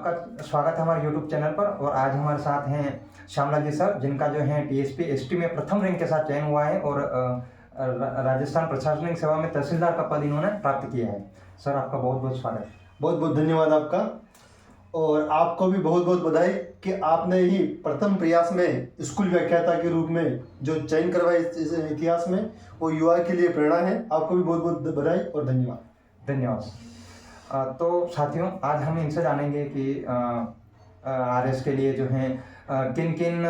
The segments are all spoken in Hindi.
आपका स्वागत है हमारे यूट्यूब चैनल पर। और आज हमारे साथ हैं श्यामलाल जी सर, जिनका जो है टीएसपी एसटी में प्रथम रैंक के साथ चयन हुआ है और राजस्थान प्रशासनिक सेवा में तहसीलदार का पद इन्होंने प्राप्त किया है। सर आपका बहुत बहुत स्वागत। बहुत बहुत धन्यवाद आपका, और आपको भी बहुत बहुत बधाई कि आपने ही प्रथम प्रयास में स्कूल व्याख्याता के रूप में जो चयन करवाया इस इतिहास में, वो युवा के लिए प्रेरणा है। आपको भी बहुत बहुत बधाई और धन्यवाद। धन्यवाद। तो साथियों, आज हम इनसे जानेंगे कि आरएस के लिए जो है किन किन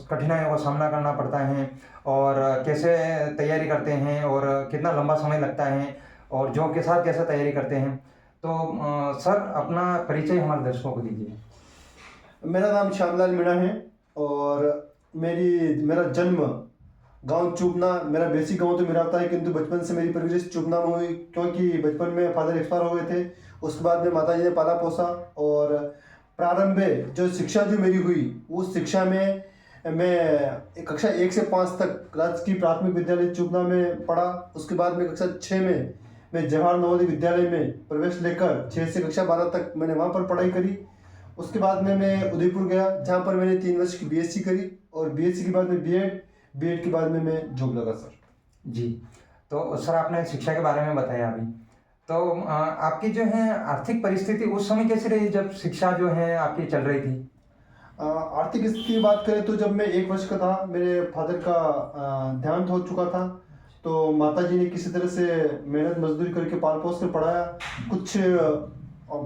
कठिनाइयों का सामना करना पड़ता है और कैसे तैयारी करते हैं और कितना लंबा समय लगता है और जॉब के साथ कैसे तैयारी करते हैं। तो सर अपना परिचय हमारे दर्शकों को दीजिए। मेरा नाम श्यामलाल मीणा है और मेरा जन्म गांव चुपना, मेरा बेसिक गांव तो मेरा होता है, किंतु बचपन से मेरी परवरिश चुपना में हुई, क्योंकि बचपन में फादर एक्सपायर हो गए थे। उसके बाद में माताजी ने पाला पोसा और प्रारंभ में जो शिक्षा जो मेरी हुई, उस शिक्षा में मैं कक्षा 1 से 5 तक राजकीय प्राथमिक विद्यालय चुपना में पढ़ा। उसके बाद में कक्षा 6 में मैं जवाहर नवोदय विद्यालय में प्रवेश लेकर 6 से कक्षा 12 तक मैंने वहाँ पर पढ़ाई करी। उसके बाद में मैं उदयपुर गया, जहाँ पर मैंने 3 वर्ष की बीएससी करी और बीएससी के बाद में बीएड के बाद में मैं जॉब लगा सर। जी। तो सर आपने शिक्षा के बारे में बताया अभी, तो आपकी जो है आर्थिक परिस्थिति उस समय कैसी रही जब शिक्षा जो है आपकी चल रही थी? आर्थिक स्थिति की बात करें तो जब मैं 1 वर्ष का था, मेरे फादर का देहांत हो चुका था, तो माताजी ने किसी तरह से मेहनत मजदूरी करके पाल पोस कर पढ़ाया। कुछ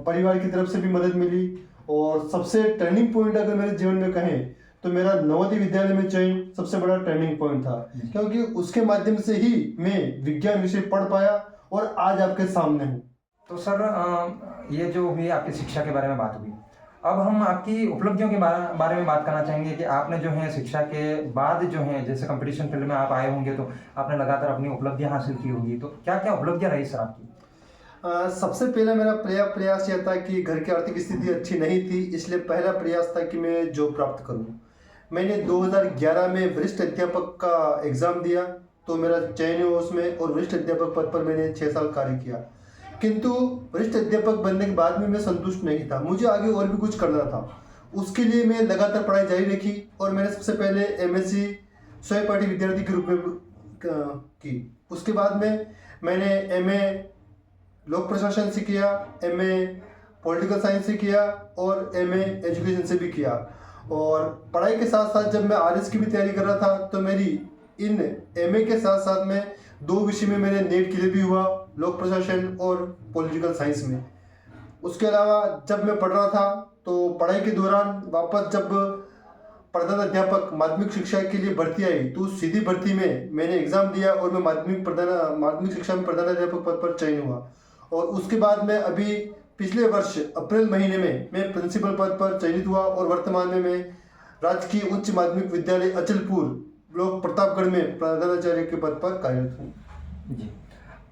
परिवार की तरफ से भी मदद मिली और सबसे टर्निंग पॉइंट अगर मेरे जीवन में कहें तो मेरा नवोदय विद्यालय में चयन सबसे बड़ा टर्निंग पॉइंट था, क्योंकि उसके माध्यम से ही मैं विज्ञान विषय पढ़ पाया और आज आपके सामने हूँ। तो सर ये जो भी आपकी शिक्षा के बारे में बात हुई, अब हम आपकी उपलब्धियों के बारे में बात करना चाहेंगे कि आपने जो है शिक्षा के बाद जो है जैसे कंपटीशन फील्ड में आप आए होंगे तो आपने लगातार अपनी उपलब्धियां हासिल की होंगी, तो क्या क्या उपलब्धियां रही सर आपकी? सबसे पहला मेरा प्रयास यह था कि घर की आर्थिक स्थिति अच्छी नहीं थी, इसलिए पहला प्रयास था कि मैं जॉब प्राप्त करूं। मैंने 2011 में वरिष्ठ अध्यापक का एग्ज़ाम दिया, तो मेरा चयन हुआ उसमें और वरिष्ठ अध्यापक पद पर मैंने 6 साल कार्य किया। किंतु वरिष्ठ अध्यापक बनने के बाद में मैं संतुष्ट नहीं था, मुझे आगे और भी कुछ करना था। उसके लिए मैं लगातार पढ़ाई जारी रखी और मैंने सबसे पहले एमएससी सहपाठी विद्यार्थी के रूप में की। उसके बाद में मैंने एमए लोक प्रशासन से किया, एमए पॉलिटिकल साइंस से किया और एमए एजुकेशन से भी किया। और पढ़ाई के साथ साथ जब मैं आरएस की भी तैयारी कर रहा था तो मेरी इन एमए के साथ साथ में 2 विषय में मैंने नेट क्लियर भी हुआ, लोक प्रशासन और पॉलिटिकल साइंस में। उसके अलावा जब मैं पढ़ रहा था तो पढ़ाई के दौरान वापस जब प्रधान अध्यापक माध्यमिक शिक्षा के लिए भर्ती आई तो सीधी भर्ती में मैंने एग्जाम दिया और मैं माध्यमिक शिक्षा में प्रधान अध्यापक पद पर चयन हुआ। और उसके बाद में अभी पिछले वर्ष अप्रैल महीने में मैं प्रिंसिपल पद पर चयनित हुआ और वर्तमान में मैं राजकीय उच्च माध्यमिक विद्यालय अचलपुर ब्लॉक प्रतापगढ़ में प्रधानाचार्य के पद पर कार्यरत हूँ। जी।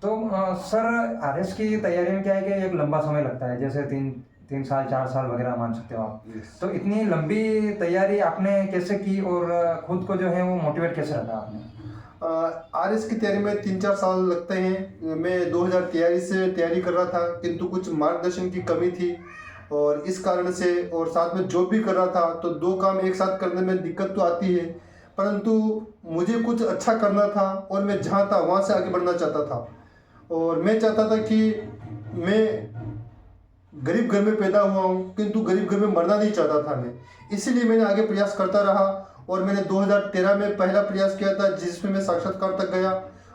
तो सर आरएस की तैयारी में क्या है कि एक लंबा समय लगता है, जैसे 3 साल 4 साल वगैरह मान सकते हो आप। तो इतनी लंबी तैयारी आपने कैसे की और खुद को जो है वो मोटिवेट कैसे रखा आपने? आरएस की तैयारी में 3-4 साल लगते हैं। मैं 2023 से तैयारी कर रहा था, किंतु कुछ मार्गदर्शन की कमी थी और इस कारण से, और साथ में जॉब भी कर रहा था, तो 2 काम एक साथ करने में दिक्कत तो आती है, परंतु मुझे कुछ अच्छा करना था और मैं जहाँ था वहाँ से आगे बढ़ना चाहता था। और मैं चाहता था कि मैं गरीब घर में पैदा हुआ हूँ, किंतु गरीब घर में मरना नहीं चाहता था मैं, इसीलिए मैंने आगे प्रयास करता रहा और मैंने 2013 में पहला प्रयास किया था जिसमें मैं साक्षात्कार तक गया।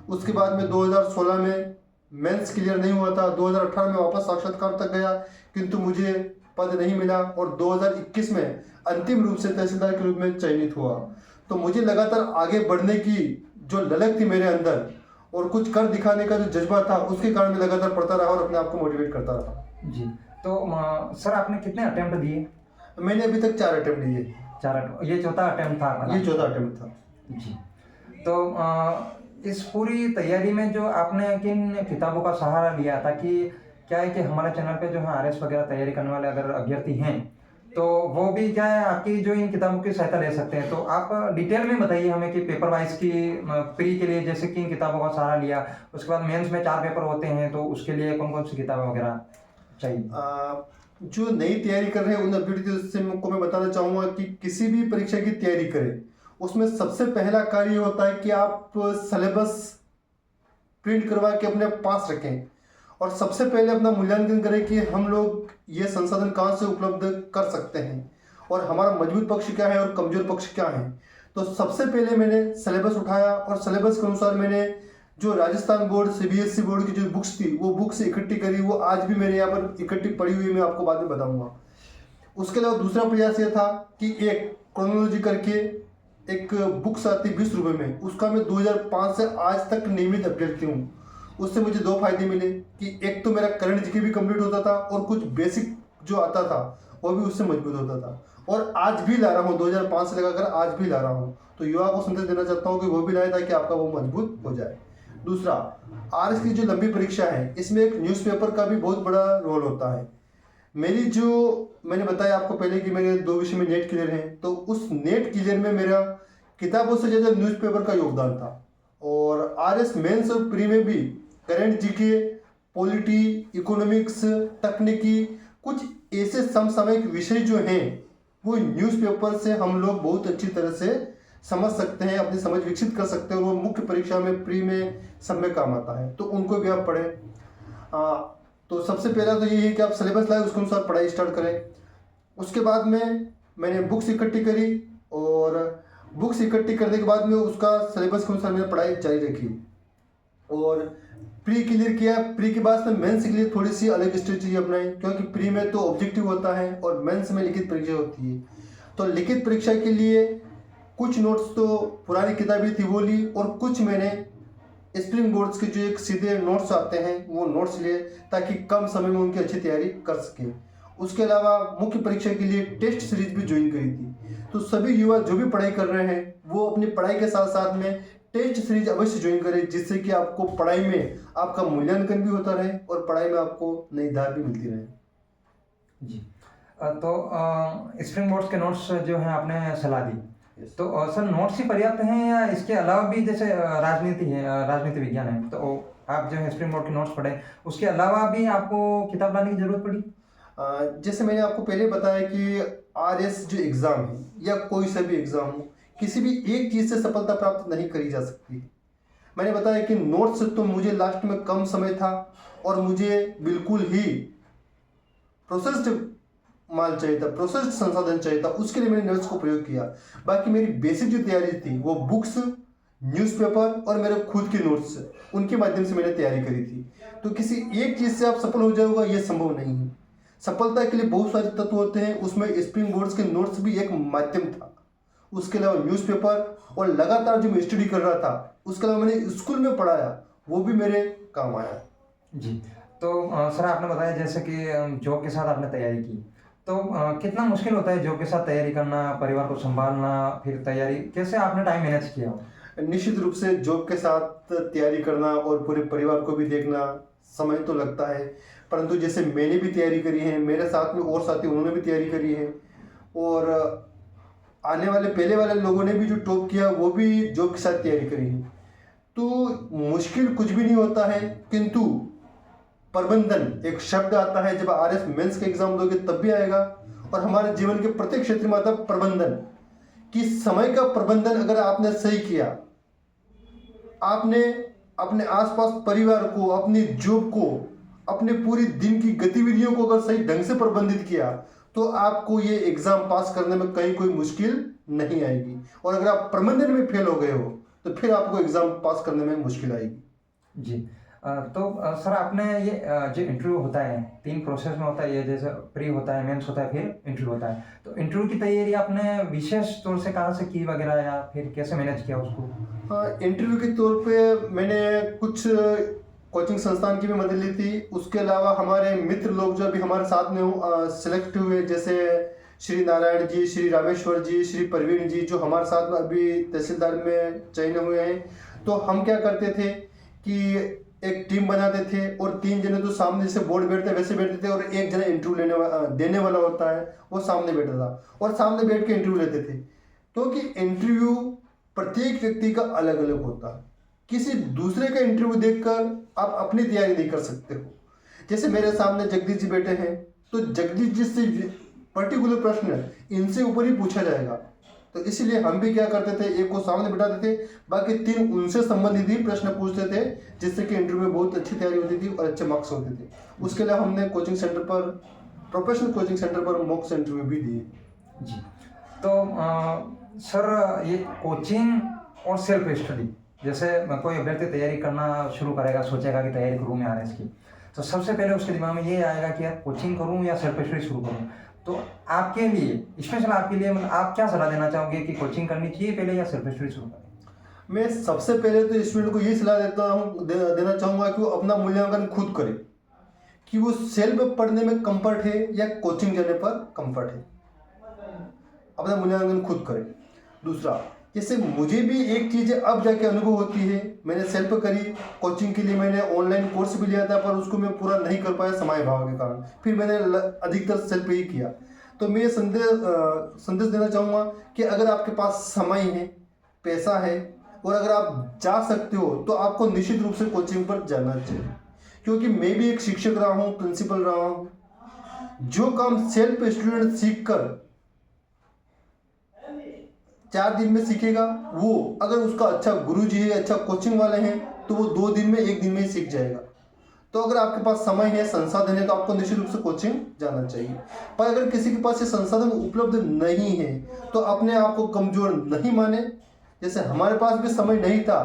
उसके बाद में 2016 में मेंस क्लियर नहीं हुआ था, 2018 में वापस साक्षात्कार तक गया, किंतु मुझे पद नहीं मिला और 2021 में अंतिम रूप से तहसीलदार के रूप में चयनित हुआ। तो मुझे लगातार आगे बढ़ने की जो ललक थी मेरे अंदर और कुछ कर दिखाने का जो जज्बा था, उसके कारण मैं लगातार पढ़ता रहा और अपने आप को मोटिवेट करता रहा। जी। तो सर आपने कितने अटेम्प्ट दिए? मैंने अभी तक 4 अटेम्प्ट दिए। 4 अटेम्प्ट, ये चौथा अटेम्प्ट था आपका? ये चौथा अटेम्प्ट था। जी। तो इस पूरी तैयारी में जो आपने किन किताबों का सहारा लिया, ताकि क्या है कि हमारे चैनल पे जो है आरएस वगैरह तैयारी करने वाले अगर अभ्यर्थी हैं तो वो भी क्या है आपकी जो इन किताबों की सहायता ले सकते हैं। तो आप डिटेल में बताइए हमें कि पेपर वाइज की प्री के लिए जैसे किन किताबों का सहारा लिया, उसके बाद मेंस में 4 पेपर होते हैं तो उसके लिए कौन कौन सी किताबें वगैरह चाहिए? जो नई तैयारी कर रहे हैं उन अभ्यर्थियों से को मैं बताना चाहूँगा कि किसी भी परीक्षा की तैयारी करें, उसमें सबसे पहला कार्य होता है कि आप सिलेबस प्रिंट करवा के अपने पास रखें और सबसे पहले अपना मूल्यांकन करें कि हम लोग ये संसाधन कहाँ से उपलब्ध कर सकते हैं और हमारा मजबूत पक्ष क्या है और कमजोर पक्ष क्या है। तो सबसे पहले मैंने सिलेबस उठाया और सिलेबस के अनुसार मैंने जो राजस्थान बोर्ड सीबीएसई बोर्ड की जो बुक्स थी वो बुक्स इकट्ठी करी, वो आज भी मेरे यहाँ पर इकट्ठी पड़ी हुई, मैं आपको बाद में बताऊंगा। उसके अलावा दूसरा प्रयास ये था कि एक क्रोनोलॉजी करके एक बुक्स आती 20 रुपये में, उसका मैं 2005 से आज तक नियमित अभ्यर्थी हूँ। उससे मुझे दो फायदे मिले कि एक तो मेरा करंट जीके भी कंप्लीट होता था और कुछ बेसिक जो आता था वो भी उससे मजबूत होता था, और आज भी ला रहा हूँ, 2005 से लगाकर आज भी ला रहा हूँ। तो युवा को संदेश देना चाहता हूँ कि वो भी लाए ताकि आपका वो मजबूत हो जाए। दूसरा, आरएस की जो लंबी परीक्षा है इसमें एक न्यूज़पेपर का भी बहुत बड़ा रोल होता है। मेरी जो मैंने बताया आपको पहले कि मेरे 2 विषय में नेट क्लियर हैं, तो उस नेट क्लियर में मेरा किताबों से ज़्यादा न्यूज़पेपर का योगदान था। और आरएस मेंस और प्री में भी करंट जीके, पॉलिटी, इकोनॉमिक्स, तकनीकी, कुछ ऐसे समसामयिक विषय जो हैं वो न्यूज़पेपर से हम लोग बहुत अच्छी तरह से समझ सकते हैं, अपनी समझ विकसित कर सकते हैं और वो मुख्य परीक्षा में, प्री में, सब में काम आता है। तो उनको भी आप पढ़ें। तो सबसे पहला तो यही है कि आप सिलेबस लाए, उसके अनुसार पढ़ाई स्टार्ट करें। उसके बाद में मैंने बुक्स इकट्ठी करी और बुक्स इकट्ठी करने के बाद में उसका सिलेबस के अनुसार मैंने पढ़ाई जारी रखी और प्री क्लियर किया। प्री के बाद में मेंस के लिए थोड़ी सी अलग स्ट्रेटजी अपनाई, क्योंकि प्री में तो ऑब्जेक्टिव होता है और मेंस में लिखित परीक्षा होती है। तो लिखित परीक्षा के लिए कुछ नोट्स तो पुरानी किताबें थी वो ली और कुछ मैंने स्प्रिंग बोर्ड्स के जो एक सीधे नोट्स आते हैं वो नोट्स लिए, ताकि कम समय में उनकी अच्छी तैयारी कर सके। उसके अलावा मुख्य परीक्षा के लिए टेस्ट सीरीज भी ज्वाइन करी थी। तो सभी युवा जो भी पढ़ाई कर रहे हैं वो अपनी पढ़ाई के साथ साथ में टेस्ट सीरीज अवश्य ज्वाइन करें, जिससे कि आपको पढ़ाई में आपका मूल्यांकन भी होता रहे और पढ़ाई में आपको नई धार भी मिलती रहे। जी। तो स्प्रिंग बोर्ड्स के नोट्स जो हैं आपने सलाह दी, तो सर नोट्स ही पर्याप्त हैं या इसके अलावा भी, जैसे राजनीति है, राजनीति विज्ञान है, तो आप जो है स्प्रिंग बोर्ड के नोट्स पढ़े, उसके अलावा भी आपको किताब लाने की जरूरत पड़ी? जैसे मैंने आपको पहले बताया कि आरएस जो एग्ज़ाम है या कोई सा भी एग्ज़ाम हो, किसी भी एक चीज़ से सफलता प्राप्त नहीं करी जा सकती। मैंने बताया कि नोट्स तो मुझे लास्ट में कम समय था और मुझे बिल्कुल ही प्रोसेस्ड माल चाहिए था, प्रोसेस्ड संसाधन चाहिए था, उसके लिए मैंने नोट्स को प्रयोग किया। बाकी मेरी बेसिक जो तैयारी थी वो बुक्स, न्यूज़पेपर और मेरे खुद के नोट्स, उनके माध्यम से मैंने तैयारी करी थी। तो किसी एक चीज़ से आप सफल हो जाओगे ये संभव नहीं है। सफलता के लिए बहुत सारे तत्व होते हैं, उसमें स्प्रिंग बोर्ड्स के नोट्स भी एक माध्यम था। उसके अलावा न्यूज़पेपर और लगातार जो मैं स्टडी कर रहा था, उसके अलावा मैंने स्कूल में पढ़ाया, वो भी मेरे काम आया। जी। तो सर आपने बताया जैसे कि जॉब के साथ आपने तैयारी की, तो कितना मुश्किल होता है जॉब के साथ तैयारी करना, परिवार को संभालना, फिर तैयारी कैसे आपने टाइम मैनेज किया? निश्चित रूप से जॉब के साथ तैयारी करना और पूरे परिवार को भी देखना समय तो लगता है, परंतु जैसे मैंने भी तैयारी करी है, मेरे साथ में और साथी उन्होंने भी तैयारी करी है और आने वाले पहले वाले लोगों ने भी जो टॉप किया वो भी जॉब के साथ तैयारी करी है। तो मुश्किल कुछ भी नहीं होता है, किंतु प्रबंधन एक शब्द आता है जब आरएस मेंस के एग्जाम दोगे तब भी आएगा, और हमारे जीवन के प्रत्येक क्षेत्र में आता है प्रबंधन। कि समय का प्रबंधन अगर आपने सही किया, आपने अपने आसपास परिवार को, अपनी जॉब को, अपने पूरी दिन की गतिविधियों को अगर सही ढंग से प्रबंधित किया, तो आपको ये एग्जाम पास करने में कहीं कोई मुश्किल नहीं आएगी। और अगर आप प्रबंधन में फेल हो गए हो तो फिर आपको एग्जाम पास करने में मुश्किल आएगी। जी। तो सर आपने ये जो इंटरव्यू होता है 3 प्रोसेस में होता है, ये जैसे प्री होता है, मेंस होता है, फिर इंटरव्यू होता है, तो इंटरव्यू की तैयारी आपने विशेष तौर से कहाँ से की वगैरह, या फिर कैसे मैनेज किया उसको? इंटरव्यू के तौर पे मैंने कुछ कोचिंग संस्थान की भी मदद ली थी। उसके अलावा हमारे मित्र लोग जो अभी हमारे साथ में सिलेक्ट हुए, जैसे श्री नारायण जी, श्री रामेश्वर जी, श्री प्रवीण जी, जो हमारे साथ में अभी तहसीलदार में चयन हुए हैं, तो हम क्या करते थे कि एक टीम बनाते थे और 3 जने तो सामने जैसे बोर्ड बैठते वैसे बैठते थे और एक जना इंटरव्यू देने वाला होता है वो सामने बैठता था और सामने बैठ के इंटरव्यू लेते थे। क्योंकि इंटरव्यू प्रत्येक व्यक्ति का अलग अलग होता है, किसी दूसरे का इंटरव्यू देखकर आप अपनी तैयारी नहीं कर सकते हो। जैसे मेरे सामने जगदीश जी बैठे हैं, तो जगदीश जी से पर्टिकुलर प्रश्न इनसे ऊपर ही पूछा जाएगा। तो इसलिए हम भी क्या करते थे, एक को सामने बिठाते थे, बाकी 3 उनसे संबंधित ही प्रश्न पूछते थे, जिससे कि इंटरव्यू में बहुत अच्छी तैयारी होती थी और अच्छे मार्क्स होते थे। उसके लिए हमने कोचिंग सेंटर पर, प्रोफेशनल कोचिंग सेंटर पर मॉक इंटरव्यू भी दिए। जी। तो सर ये कोचिंग और सेल्फ स्टडी, जैसे कोई अभ्यर्थी तैयारी करना शुरू करेगा, सोचेगा कि तैयारी करूँ मैं आरएस की, तो सबसे पहले उसके दिमाग में ये आएगा कि यार कोचिंग करूँ या सेल्फ स्टडी शुरू करूँ। तो आपके लिए, स्पेशल आपके लिए, मतलब आप क्या सलाह देना चाहोगे कि कोचिंग करनी चाहिए पहले या सेल्फ स्टडी शुरू करें? मैं सबसे पहले तो स्टूडेंट को ये सलाह देना चाहूँगा कि वो अपना मूल्यांकन खुद करे, कि वो सेल्फ पढ़ने में कंफर्ट है या कोचिंग जाने पर कंफर्ट है। अपना मूल्यांकन खुद करे। दूसरा, जैसे मुझे भी एक चीज़ अब जाके अनुभव होती है, मैंने सेल्फ करी, कोचिंग के लिए मैंने ऑनलाइन कोर्स भी लिया था, पर उसको मैं पूरा नहीं कर पाया समय अभाव के कारण, फिर मैंने अधिकतर सेल्फ ही किया। तो मैं ये संदेश देना चाहूँगा कि अगर आपके पास समय है, पैसा है और अगर आप जा सकते हो, तो आपको निश्चित रूप से कोचिंग पर जाना चाहिए। क्योंकि मैं भी एक शिक्षक रहा हूँ, प्रिंसिपल रहा हूँ। जो काम सेल्फ स्टूडेंट सीख कर 4 दिन में सीखेगा, वो अगर उसका अच्छा गुरुजी है, अच्छा कोचिंग वाले हैं, तो वो 2 दिन में, 1 दिन में ही सीख जाएगा। तो अगर आपके पास समय है, संसाधन है, तो आपको निश्चित रूप से कोचिंग जाना चाहिए। पर अगर किसी के पास ये संसाधन उपलब्ध नहीं है, तो अपने आप को कमजोर नहीं माने। जैसे हमारे पास भी समय नहीं था,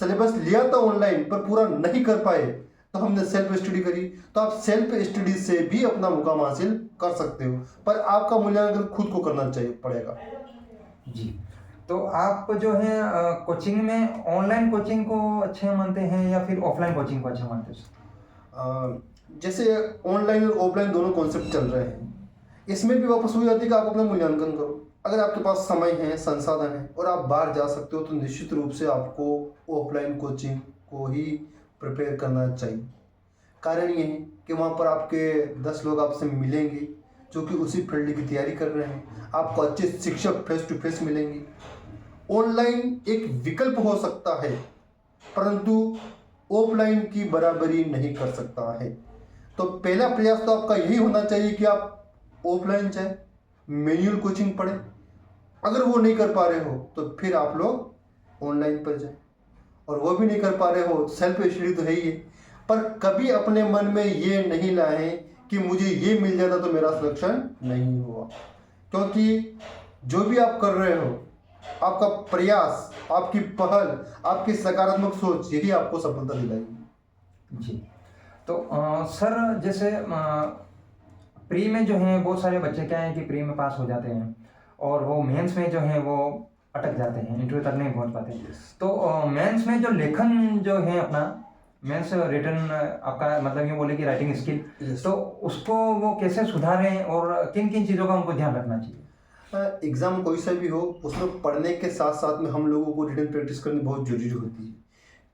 सिलेबस लिया था ऑनलाइन, पर पूरा नहीं कर पाए, तो हमने सेल्फ स्टडी करी। तो आप सेल्फ स्टडी से भी अपना मुकाम हासिल कर सकते हो, पर आपका मूल्यांकन खुद को करना चाहिए पड़ेगा। जी। तो आप जो है कोचिंग में ऑनलाइन कोचिंग को अच्छा मानते हैं या फिर ऑफलाइन कोचिंग को अच्छा मानते हैं? जैसे ऑनलाइन और ऑफलाइन दोनों कॉन्सेप्ट चल रहे हैं, इसमें भी वापस हो जाती है कि आप अपना मूल्यांकन करो। अगर आपके पास समय है, संसाधन है और आप बाहर जा सकते हो, तो निश्चित रूप से आपको ऑफलाइन कोचिंग को ही प्रिपेयर करना चाहिए। कारण ये है कि वहाँ पर आपके 10 लोग आपसे मिलेंगे जो कि उसी फील्ड की तैयारी कर रहे हैं, आपको अच्छे शिक्षक फेस टू फेस मिलेंगे। ऑनलाइन एक विकल्प हो सकता है, परंतु ऑफलाइन की बराबरी नहीं कर सकता है। तो पहला प्रयास तो आपका यही होना चाहिए कि आप ऑफलाइन जाए, मैनुअल कोचिंग पढ़ें। अगर वो नहीं कर पा रहे हो, तो फिर आप लोग ऑनलाइन पर जाएं, और वो भी नहीं कर पा रहे हो, सेल्फ स्टडी तो है ही है, पर कभी अपने मन में ये नहीं लाएं कि मुझे ये मिल जाता तो मेरा सिलेक्शन नहीं हुआ। क्योंकि जो भी आप कर रहे हो, आपका प्रयास, आपकी पहल, आपकी सकारात्मक सोच, यही आपको सफलता दिलाएगी। जी। तो सर जैसे प्री में जो है बहुत सारे बच्चे क्या है कि प्री में पास हो जाते हैं और वो मेंस में जो है वो अटक जाते हैं, इंटरव्यू तक नहीं पहुंच पाते। तो मेंस में जो लेखन जो है अपना मेंस रिटर्न आपका, मतलब ये बोले कि राइटिंग स्किल, तो उसको वो कैसे सुधारें और किन किन चीज़ों का उनको ध्यान रखना चाहिए? एग्जाम कोई सा भी हो, उसमें पढ़ने के साथ साथ में हम लोगों को रिटन प्रैक्टिस करनी बहुत जरूरी होती है।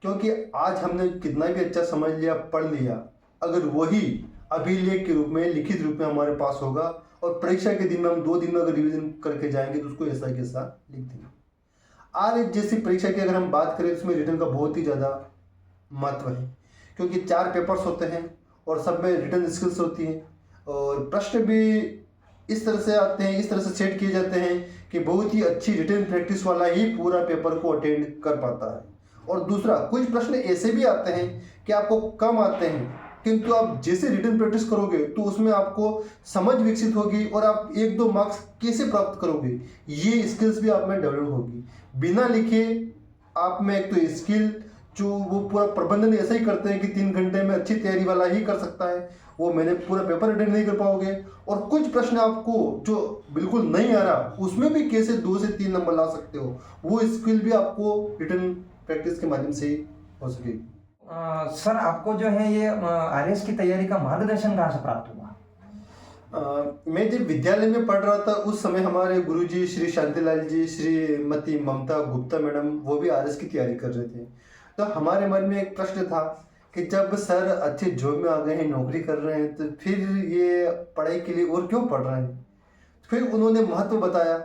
क्योंकि आज हमने कितना भी अच्छा समझ लिया, पढ़ लिया, अगर वही अभिलेख के रूप में, लिखित रूप में हमारे पास होगा और परीक्षा के दिन में हम 2 दिन में अगर रिवीजन करके जाएंगे, तो उसको ऐसा कैसा लिख देंगे। आज जैसी परीक्षा की अगर हम बात करें, उसमें रिटन का बहुत ही ज़्यादा महत्व है, क्योंकि 4 पेपर्स होते हैं और सब में रिटन स्किल्स होती हैं, और प्रश्न भी इस तरह से आते हैं, इस तरह से सेट किए जाते हैं कि बहुत ही अच्छी रिटन प्रैक्टिस वाला ही पूरा पेपर को अटेंड कर पाता है। और दूसरा, कुछ प्रश्न ऐसे भी आते हैं कि आपको कम आते हैं, किंतु आप जैसे रिटन प्रैक्टिस करोगे तो उसमें आपको समझ विकसित होगी और आप 1-2 मार्क्स कैसे प्राप्त करोगे, ये स्किल्स भी आप में डेवलप होगी। बिना लिखे आप में एक तो स्किल, जो वो पूरा प्रबंधन ऐसा ही करते हैं कि 3 घंटे में अच्छी तैयारी वाला ही कर सकता है, वो मैंने पूरा पेपर अटेंड नहीं कर पाओगे। और कुछ प्रश्न आपको जो बिल्कुल नहीं आ रहा, उसमें भी कैसे 2 से 3 नंबर ला सकते हो, वो स्किल भी आपको रिटन प्रैक्टिस के माध्यम से हो सकेगी। सर आपको जो है ये आरएस की तैयारी का मार्गदर्शन कहाँ से प्राप्त हुआ? मैं जब विद्यालय में पढ़ रहा था, उस समय हमारे गुरुजी श्री शांतिलाल जी, श्रीमती ममता गुप्ता मैडम, वो भी आरएस की तैयारी कर रहे थे। तो हमारे मन में एक प्रश्न था कि जब सर अच्छे जॉब में आ गए हैं, नौकरी कर रहे हैं, तो फिर ये पढ़ाई के लिए और क्यों पढ़ रहे हैं। फिर उन्होंने महत्व बताया,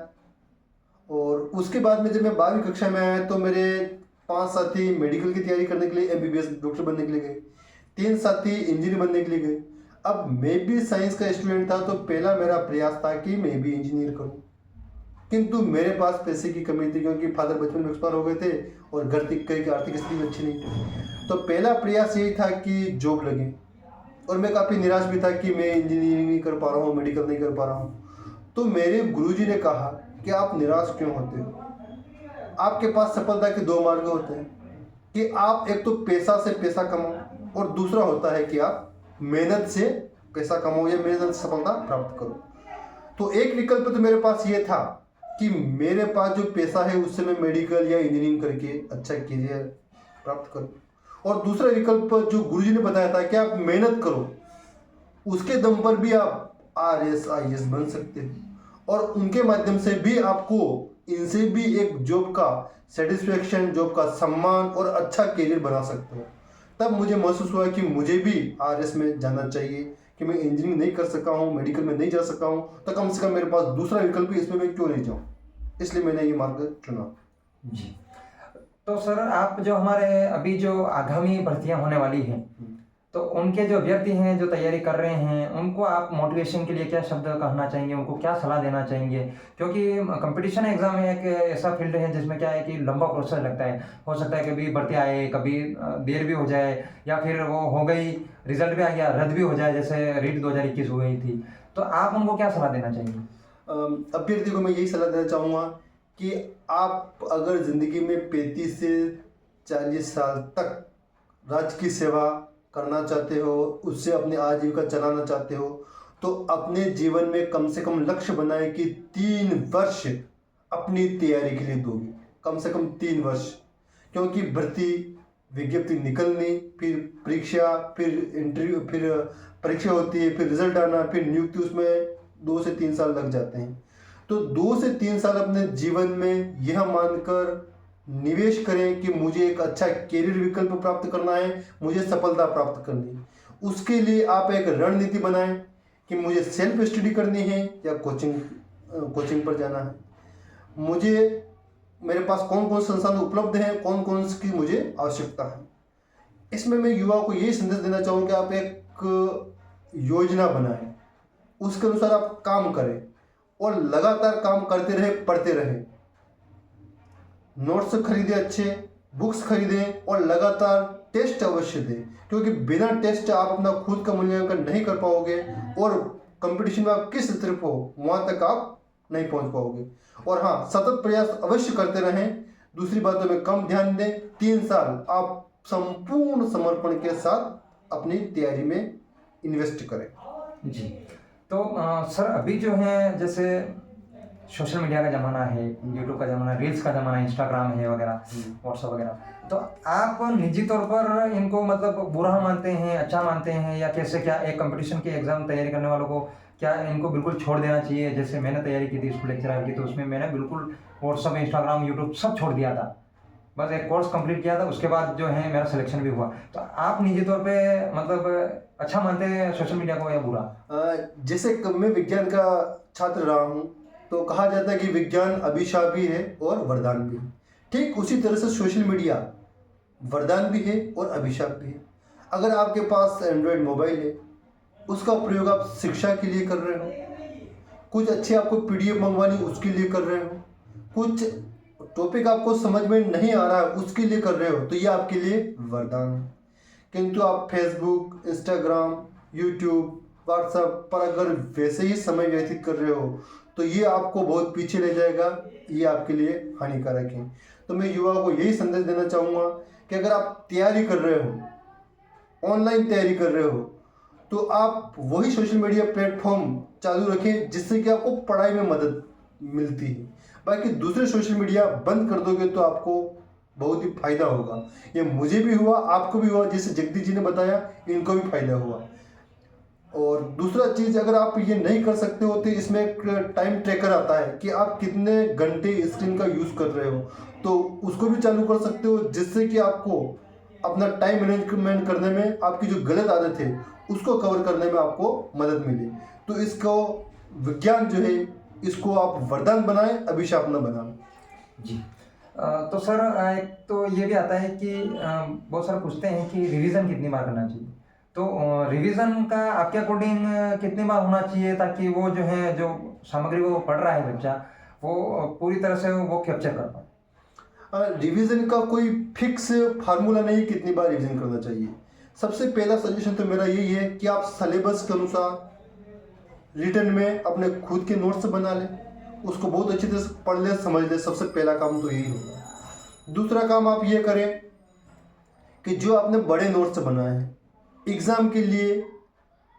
और उसके बाद में जब मैं 12वीं कक्षा में आया, तो मेरे 5 साथी मेडिकल की तैयारी करने के लिए, MBBS डॉक्टर बनने के लिए गए, 3 साथी इंजीनियर बनने के लिए गए। अब मैं भी साइंस का स्टूडेंट था, तो पहला मेरा प्रयास था कि मैं भी इंजीनियर करूं, किंतु मेरे पास पैसे की कमी थी क्योंकि फादर बचपन में एक्सपायर हो गए थे और घर की आर्थिक स्थिति अच्छी नहीं थी। तो पहला प्रयास यही था कि जॉब लगे, और मैं काफ़ी निराश भी था कि मैं इंजीनियरिंग नहीं कर पा रहा हूँ, मेडिकल नहीं कर पा रहा हूँ। तो मेरे गुरुजी ने कहा कि आप निराश क्यों होते हो, आपके पास सफलता के दो मार्ग होते हैं कि आप एक तो पैसा से पैसा कमाओ, और दूसरा होता है कि आप मेहनत से पैसा कमाओ या मेहनत से सफलता प्राप्त करो। तो एक विकल्प तो मेरे पास ये था कि मेरे पास जो पैसा है उससे मैं मेडिकल या इंजीनियरिंग करके अच्छा करियर प्राप्त करूं, और दूसरा विकल्प जो गुरुजी ने बताया था कि आप मेहनत करो, उसके दम पर भी आप RS IAS बन सकते हो, और उनके माध्यम से भी आपको इनसे भी एक जॉब का सेटिस्फेक्शन, जॉब का सम्मान और अच्छा करियर बना सकते हो। तब मुझे महसूस हुआ कि मुझे भी RS में जाना चाहिए, कि मैं इंजीनियरिंग नहीं कर सका हूँ, मेडिकल में नहीं जा सका हूँ, तो कम से कम मेरे पास दूसरा विकल्प है, इसमें मैं क्यों नहीं जाऊँ। इसलिए मैंने ये मार्ग चुना। जी। तो सर आप जो हमारे अभी जो आगामी भर्तियां होने वाली हैं, तो उनके जो अभ्यर्थी हैं जो तैयारी कर रहे हैं, उनको आप मोटिवेशन के लिए क्या शब्द कहना चाहेंगे, उनको क्या सलाह देना चाहेंगे? क्योंकि कंपटीशन एग्जाम है, एक ऐसा फील्ड है जिसमें क्या है कि लंबा प्रोसेस लगता है। हो सकता है कभी भर्ती आए, कभी देर भी हो जाए, या फिर वो हो गई, रिजल्ट भी आ गया, रद्द भी हो जाए, जैसे रीट 2021 हो गई थी। तो आप उनको क्या सलाह देना चाहेंगे? अभ्यर्थी को मैं यही सलाह देना चाहूँगा कि आप अगर ज़िंदगी में 35 से 40 साल तक राज्य की सेवा करना चाहते हो, उससे अपनी आजीविका चलाना चाहते हो, तो अपने जीवन में कम से कम लक्ष्य बनाए कि 3 वर्ष अपनी तैयारी के लिए दोगे, कम से कम 3 वर्ष। क्योंकि भर्ती विज्ञप्ति निकलनी, फिर परीक्षा, फिर इंटरव्यू, फिर परीक्षा होती है, फिर रिजल्ट आना, फिर नियुक्ति, उसमें 2 से 3 साल लग जाते हैं। तो 2 से 3 साल अपने जीवन में यह मानकर निवेश करें कि मुझे एक अच्छा कैरियर विकल्प प्राप्त करना है, मुझे सफलता प्राप्त करनी है। उसके लिए आप एक रणनीति बनाएं कि मुझे सेल्फ स्टडी करनी है या कोचिंग पर जाना है, मुझे मेरे पास कौन कौन संसाधन उपलब्ध हैं, कौन कौन की मुझे आवश्यकता है। इसमें मैं युवा को यही संदेश देना चाहूँगा कि आप एक योजना बनाएं, उसके अनुसार आप काम करें और लगातार काम करते रहे, पढ़ते रहे, नोट्स खरीदें, अच्छे बुक्स खरीदें, और लगातार टेस्ट अवश्य दें, क्योंकि बिना टेस्ट आप अपना खुद का मूल्यांकन नहीं कर पाओगे, और कंपटीशन में आप किस स्तर पर हो वहाँ तक आप नहीं पहुँच पाओगे। और हाँ, सतत प्रयास अवश्य करते रहें, दूसरी बातों में कम ध्यान दें। 3 साल आप संपूर्ण समर्पण के साथ अपनी तैयारी में इन्वेस्ट करें। जी। तो सर अभी जो है, जैसे सोशल मीडिया का ज़माना है, यूट्यूब का ज़माना, रील्स का ज़माना, इंस्टाग्राम है वगैरह, व्हाट्सअप वगैरह, तो आप निजी तौर पर इनको मतलब बुरा मानते हैं, अच्छा मानते हैं, या कैसे? क्या एक कंपटीशन की एग्ज़ाम तैयारी करने वालों को क्या इनको बिल्कुल छोड़ देना चाहिए? जैसे मैंने तैयारी की थी स्कूल लेक्चरर की, तो उसमें मैंने बिल्कुल व्हाट्सअप, इंस्टाग्राम, यूट्यूब सब छोड़ दिया था। बस एक कोर्स कंप्लीट किया था, उसके बाद जो है मेरा सिलेक्शन भी हुआ। तो आप निजी तौर पे मतलब अच्छा मानते हैं सोशल मीडिया को या बुरा? जैसे मैं विज्ञान का छात्र रहा हूँ, तो कहा जाता है कि विज्ञान अभिशाप भी है और वरदान भी है। ठीक उसी तरह से सोशल मीडिया वरदान भी है और अभिशाप भी है। अगर आपके पास एंड्रॉयड मोबाइल है, उसका प्रयोग आप शिक्षा के लिए कर रहे हो, कुछ अच्छे आपको PDF मंगवानी उसके लिए कर रहे हो, कुछ टॉपिक आपको समझ में नहीं आ रहा है उसके लिए कर रहे हो, तो ये आपके लिए वरदान है। किंतु आप फेसबुक, इंस्टाग्राम, यूट्यूब, व्हाट्सएप पर अगर वैसे ही समय व्यतीत कर रहे हो, तो ये आपको बहुत पीछे ले जाएगा, ये आपके लिए हानिकारक है। तो मैं युवा को यही संदेश देना चाहूँगा कि अगर आप तैयारी कर रहे हो, ऑनलाइन तैयारी कर रहे हो, तो आप वही सोशल मीडिया प्लेटफॉर्म चालू रखें जिससे कि आपको पढ़ाई में मदद मिलती है। बाकी दूसरे सोशल मीडिया बंद कर दोगे तो आपको बहुत ही फायदा होगा। ये मुझे भी हुआ, आपको भी हुआ, जैसे जगदीश जी ने बताया, इनको भी फायदा हुआ। और दूसरा चीज़, अगर आप ये नहीं कर सकते हो तो इसमें एक टाइम ट्रैकर आता है कि आप कितने घंटे स्क्रीन का यूज़ कर रहे हो, तो उसको भी चालू कर सकते हो, जिससे कि आपको अपना टाइम मैनेजमेंट करने में, आपकी जो गलत आदत है उसको कवर करने में आपको मदद मिले। तो इसको विज्ञान जो है, इसको आप वरदान बनाएं, अभिशाप न बनाएं। जी। तो सर एक तो ये भी आता है कि बहुत सारे पूछते हैं कि रिवीजन कितनी बार करना चाहिए। तो रिवीजन का आपके अकॉर्डिंग कितनी बार होना चाहिए ताकि वो जो है जो सामग्री वो पढ़ रहा है बच्चा वो पूरी तरह से वो कैप्चर कर पाए? रिवीजन का कोई फिक्स फार्मूला नहीं कितनी बार रिवीजन करना चाहिए। सबसे पहला सजेशन तो मेरा यही है कि आप सिलेबस के अनुसार रिटर्न में अपने खुद के नोट्स बना लें, उसको बहुत अच्छी तरह से पढ़ लें, समझ लें। सबसे पहला काम तो यही होगा। दूसरा काम आप ये करें कि जो आपने बड़े नोट्स बनाए हैं एग्ज़ाम के लिए,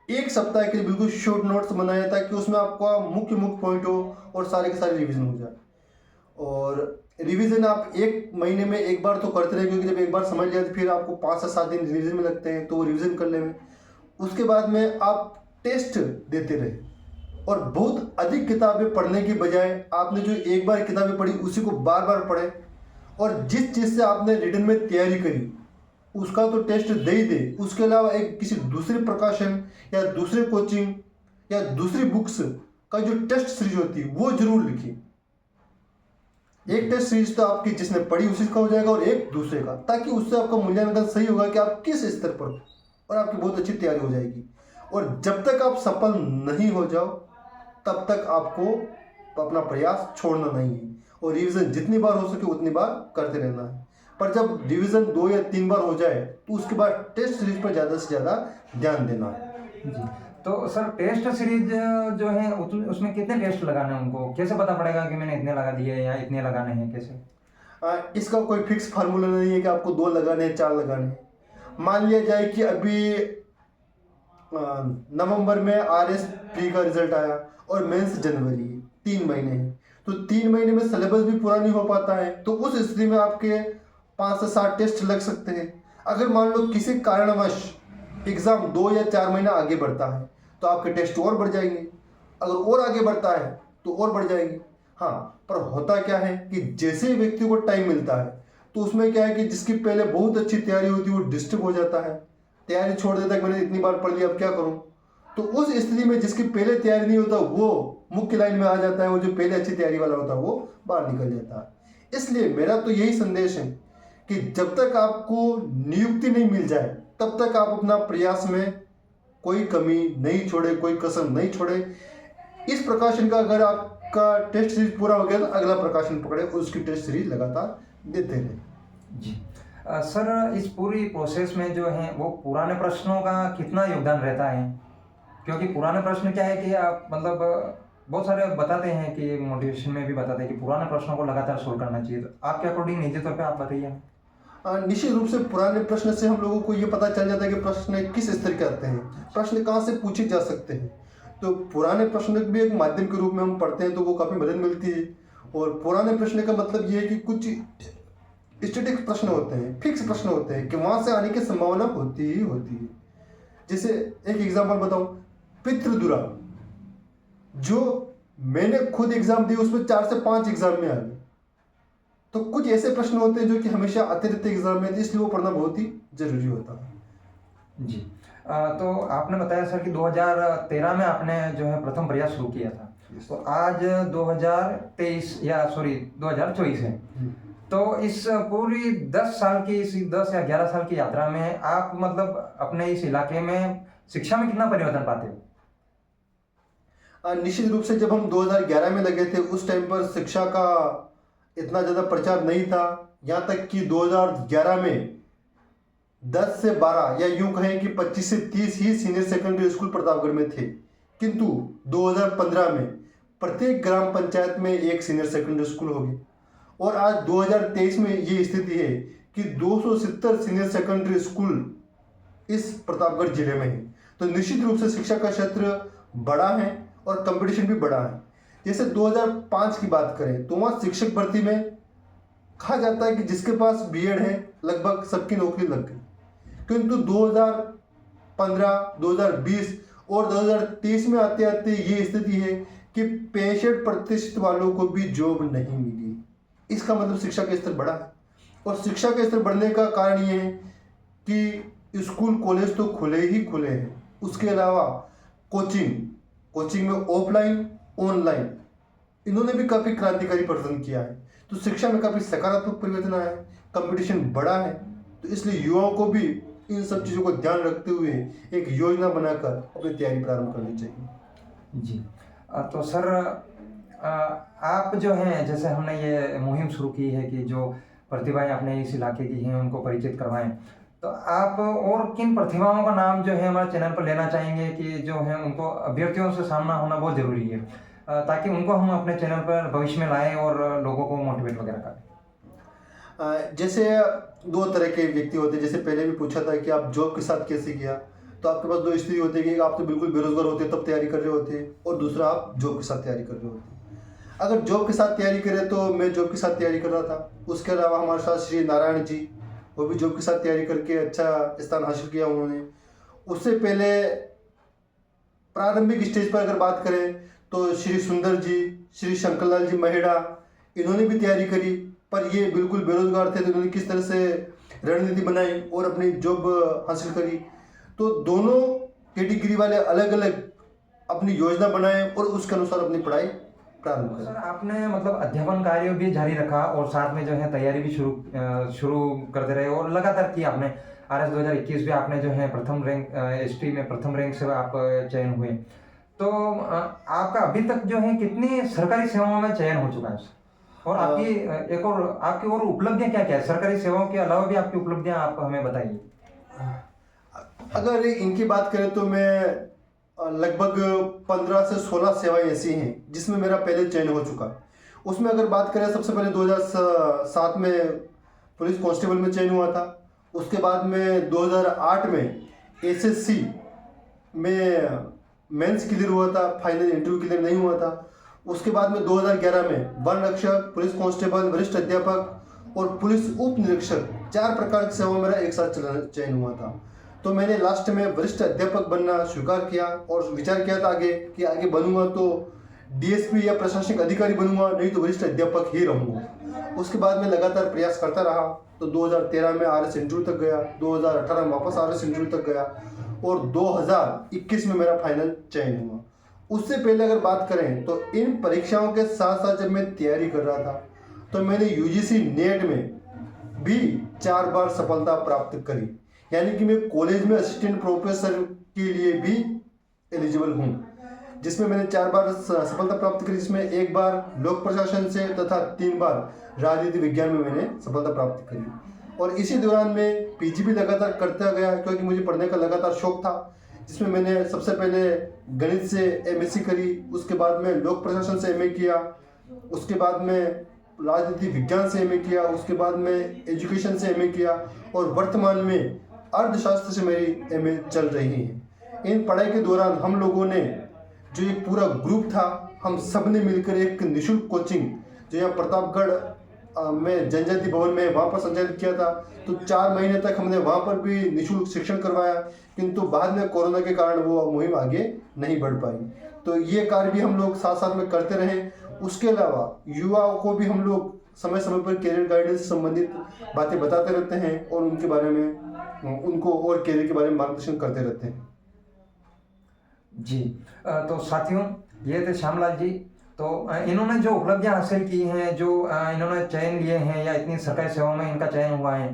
एक सप्ताह के लिए बिल्कुल शॉर्ट नोट्स बनाए ताकि उसमें आपका मुख्य मुख्य पॉइंट हो और सारे के सारे रिवीजन हो जाए। और रिवीजन आप एक महीने में एक बार तो करते रहे, क्योंकि जब एक बार समझ लिया तो फिर आपको 5 से 7 दिन रिवीजन में लगते हैं, तो वो रिवीजन कर लें। उसके बाद में आप टेस्ट देते रहे और बहुत अधिक किताबें पढ़ने की बजाय आपने जो एक बार किताबें पढ़ी उसी को बार बार पढ़ें, और जिस चीज़ से आपने रिटर्न में तैयारी करी उसका तो टेस्ट दे ही दे। उसके अलावा एक किसी दूसरे प्रकाशन या दूसरे कोचिंग या दूसरी बुक्स का जो टेस्ट सीरीज होती है वो जरूर लिखिए। एक टेस्ट सीरीज तो आपकी जिसने पढ़ी उसी का हो जाएगा और एक दूसरे का, ताकि उससे आपका मूल्यांकन सही होगा कि आप किस स्तर पर हो और आपकी बहुत अच्छी तैयारी हो जाएगी। और जब तक आप सफल नहीं हो जाओ तब तक आपको अपना प्रयास छोड़ना नहीं है, और रिवीजन जितनी बार हो सके उतनी बार करते रहना है। पर जब रिवीजन 2 या 3 बार हो जाए तो उसके बाद टेस्ट सीरीज पर ज़्यादा से ज़्यादा ध्यान देना है। जी। तो सर टेस्ट सीरीज जो है उसमें कितने टेस्ट लगाने हैं, उनको कैसे पता पड़ेगा कि मैंने इतने लगा दिए या इतने लगाने हैं, कैसे? इसका कोई फिक्स फार्मूला नहीं है कि आपको 2 लगाने हैं 4 लगाने हैं। मान लिया जाए कि अभी नवंबर में RS प्री का रिजल्ट आया और मेंस जनवरी, 3 महीने हैं, तो 3 महीने में सिलेबस भी पूरा नहीं हो पाता है, तो उस स्थिति में आपके 5 से 7 टेस्ट लग सकते हैं। अगर मान लो किसी कारणवश एग्ज़ाम 2 या 4 महीना आगे बढ़ता है तो आपके टेस्ट और बढ़ जाएंगे, अगर और आगे बढ़ता है तो और बढ़ जाएंगे। हाँ, पर होता क्या है कि जैसे ही व्यक्ति को टाइम मिलता है तो उसमें क्या है कि जिसकी पहले बहुत अच्छी तैयारी होती है वो डिस्टर्ब हो जाता है, तैयारी छोड़ देता है कि मैंने इतनी बार पढ़ लिया अब क्या करूँ। तो उस स्थिति में जिसकी पहले तैयारी नहीं होता वो मुख्य लाइन में आ जाता है, वो जो पहले अच्छी तैयारी वाला होता है वो बाहर निकल जाता है। इसलिए मेरा तो यही संदेश है कि जब तक आपको नियुक्ति नहीं मिल जाए तब तक आप अपना प्रयास में कोई कमी नहीं छोड़े, कोई कसर नहीं छोड़े। इस प्रकाशन का अगर आपका टेस्ट सीरीज पूरा हो गया तो अगला प्रकाशन पकड़े और उसकी टेस्ट सीरीज लगातार देते रहे। जी। सर इस पूरी प्रोसेस में जो है वो पुराने प्रश्नों का कितना योगदान रहता है? क्योंकि पुराने प्रश्न क्या है कि आप मतलब बहुत सारे बताते हैं कि मोटिवेशन में भी बताते हैं कि पुराने प्रश्नों को लगातार सोल्व करना चाहिए, तो आपके अकॉर्डिंग निजी तौर पे आप बताइए। निश्चित रूप से पुराने प्रश्न से हम लोगों को ये पता चल जाता है कि प्रश्न किस स्तर के आते हैं, प्रश्न कहाँ से पूछे जा सकते हैं। तो पुराने प्रश्न भी एक माध्यम के रूप में हम पढ़ते हैं तो वो काफ़ी मदद मिलती है। और पुराने प्रश्न का मतलब ये है कि कुछ स्टैटिक प्रश्न होते हैं, फिक्स प्रश्न होते हैं कि वहाँ से आने की संभावना होती ही होती है। जैसे एक एग्जाम्पल बताऊँ, पितृदुरा, जो मैंने खुद एग्जाम दी उसमें 4 से 5 एग्जाम में आ गए। तो कुछ ऐसे प्रश्न होते हैं जो कि हमेशा आते रहते एग्जाम में, इसलिए वो पढ़ना बहुत ही जरूरी होता है। जी। तो आपने बताया सर कि 2013 में आपने जो है प्रथम प्रयास शुरू किया था, तो आज 2023 या सॉरी 2024 है, तो इस पूरी 10 साल की, इस 10 या 11 साल की यात्रा में आप मतलब अपने इस इलाके में शिक्षा में कितना परिवर्तन पाते हो? निश्चित रूप से जब हम 2011 में लगे थे उस टाइम पर शिक्षा का इतना ज़्यादा प्रचार नहीं था। यहाँ तक कि 2011 में 10 से 12 या यूं कहें कि 25 से 30 ही सीनियर सेकेंडरी स्कूल प्रतापगढ़ में थे, किंतु 2015 में प्रत्येक ग्राम पंचायत में एक सीनियर सेकेंडरी स्कूल हो गए। और आज 2023 में ये स्थिति है कि 270 सीनियर सेकेंडरी स्कूल इस प्रतापगढ़ जिले में है। तो निश्चित रूप से शिक्षा का क्षेत्र बड़ा है और कंपटीशन भी बड़ा है। जैसे 2005 की बात करें तो वहाँ शिक्षक भर्ती में कहा जाता है कि जिसके पास बीएड है लगभग सबकी नौकरी लग गई, किंतु 2015, 2020 और 2023 में आते आते ये स्थिति है कि 65% वालों को भी जॉब नहीं मिली। इसका मतलब शिक्षा का स्तर बढ़ा है, और शिक्षा का स्तर बढ़ने का कारण ये है कि स्कूल कॉलेज तो खुले ही खुले हैं, उसके अलावा कोचिंग में ऑफलाइन ऑनलाइन इन्होंने भी काफ़ी क्रांतिकारी प्रदर्शन किया है। तो शिक्षा में काफ़ी सकारात्मक परिवर्तन आया है, कंपटीशन बढ़ा है, तो इसलिए युवाओं को भी इन सब चीज़ों को ध्यान रखते हुए एक योजना बनाकर अपनी तैयारी प्रारंभ करनी चाहिए। जी। तो सर, आप जो हैं, जैसे हमने ये मुहिम शुरू की है कि जो प्रतिभाएं अपने इस इलाके की हैं उनको परिचित करवाएं, तो आप और किन प्रतिभाओं का नाम जो है हमारे चैनल पर लेना चाहेंगे कि जो है उनको अभ्यर्थियों से सामना होना बहुत ज़रूरी है, ताकि उनको हम अपने चैनल पर भविष्य में लाएं और लोगों को मोटिवेट वगैरह करें? जैसे दो तरह के व्यक्ति होते हैं, जैसे पहले भी पूछा था कि आप जॉब के साथ कैसे किया, तो आपके पास दो स्थिति होती है कि आप तो बिल्कुल बेरोजगार होते तब तैयारी कर रहे होते, और दूसरा आप जॉब के साथ तैयारी कर रहे होते। अगर जॉब के साथ तैयारी करें तो मैं जॉब के साथ तैयारी कर रहा था। उसके अलावा हमारे साथ श्री नारायण जी, वो भी जॉब के साथ तैयारी करके अच्छा स्थान हासिल किया उन्होंने। उससे पहले प्रारंभिक स्टेज पर अगर बात करें तो श्री सुंदर जी, श्री शंकरलाल जी महिड़ा, इन्होंने भी तैयारी करी, पर ये बिल्कुल बेरोजगार थे, तो इन्होंने किस तरह से रणनीति बनाई और अपनी जॉब हासिल करी। तो दोनों कैटेगरी वाले अलग अलग अपनी योजना बनाए और उसके अनुसार अपनी पढ़ाई प्रारंभ करें। सर, आपने मतलब अध्यापन कार्य भी जारी रखा और साथ में जो है तैयारी भी शुरू करते रहे और लगातार की आपने। आरएस 2021 में आपने जो है प्रथम रैंक, एसटी में प्रथम रैंक से आप चयन हुए। तो आपका अभी तक जो है कितनी सरकारी सेवाओं में चयन हो चुका है और आपकी आपकी और उपलब्धियां क्या क्या है? सरकारी सेवाओं के अलावा भी आपकी उपलब्धियां आप हमें बताइए। अगर इनकी बात करें तो मैं लगभग 15 से 16 सेवाएं ऐसी हैं जिसमें मेरा पहले चयन हो चुका। उसमें अगर बात करें, सबसे पहले 2007 में पुलिस कांस्टेबल में चयन हुआ था। उसके बाद में 2008 में एसएससी में मेंस क्लियर हुआ था, फाइनल इंटरव्यू क्लियर नहीं हुआ था। उसके बाद में 2011 में वन रक्षक, पुलिस कांस्टेबल, वरिष्ठ अध्यापक और पुलिस उप निरीक्षक, 4 प्रकार की सेवा मेरा एक साथ चयन हुआ था। तो मैंने लास्ट में वरिष्ठ अध्यापक बनना स्वीकार किया और विचार किया था आगे कि आगे बनूंगा तो डीएसपी या प्रशासनिक अधिकारी बनूंगा, नहीं तो वरिष्ठ अध्यापक ही रहूंगा। उसके बाद मैं लगातार प्रयास करता रहा, तो 2013 में आरएस इंटरव्यू तक गया, 2018 में वापस आरएस इंटरव्यू तक गया और 2021 में मेरा फाइनल चयन हुआ। उससे पहले अगर बात करें तो इन परीक्षाओं के साथ साथ जब मैं तैयारी कर रहा था तो मैंने यूजीसी नेट में भी 4 बार सफलता प्राप्त करी, यानी कि मैं कॉलेज में असिस्टेंट प्रोफेसर के लिए भी एलिजिबल हूँ, जिसमें मैंने 4 बार सफलता प्राप्त करी, जिसमें 1 बार लोक प्रशासन से तथा 3 बार राजनीति विज्ञान में मैंने सफलता प्राप्त करी। और इसी दौरान मैं पीजी भी लगातार करता गया, क्योंकि मुझे पढ़ने का लगातार शौक था, जिसमें मैंने सबसे पहले गणित से एमएससी करी, उसके बाद में लोक प्रशासन से एमए किया, उसके बाद में राजनीति विज्ञान से एमए किया, उसके बाद में एजुकेशन से एमए किया और वर्तमान में अर्थशास्त्र से मेरी एमए चल रही है। इन पढ़ाई के दौरान हम लोगों ने जो ये पूरा ग्रुप था, हम सब ने मिलकर एक निःशुल्क कोचिंग जो यहाँ प्रतापगढ़ में जनजाति भवन में वहाँ पर संचालित किया था। तो 4 महीने तक हमने वहाँ पर भी निःशुल्क शिक्षण करवाया, किंतु बाद में कोरोना के कारण वो मुहिम आगे नहीं बढ़ पाई। तो ये कार्य भी हम लोग साथ साथ में करते रहे। उसके अलावा युवाओं को भी हम लोग समय समय पर करियर गाइडेंस से संबंधित बातें बताते रहते हैं और उनके बारे में उनको और करियर के बारे में मार्गदर्शन करते रहते हैं। जी। तो साथियों, ये थे श्यामलाल जी। तो इन्होंने जो उपलब्धियां हासिल की हैं, जो इन्होंने चयन लिए हैं या इतनी सरकारी सेवाओं में इनका चयन हुआ है,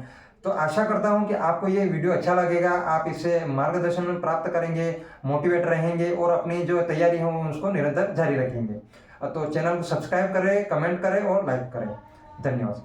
तो आशा करता हूं कि आपको ये वीडियो अच्छा लगेगा, आप इससे मार्गदर्शन प्राप्त करेंगे, मोटिवेट रहेंगे और अपनी जो तैयारी है उसको निरंतर जारी रखेंगे। तो चैनल को सब्सक्राइब करें, कमेंट करें और लाइक करें। धन्यवाद।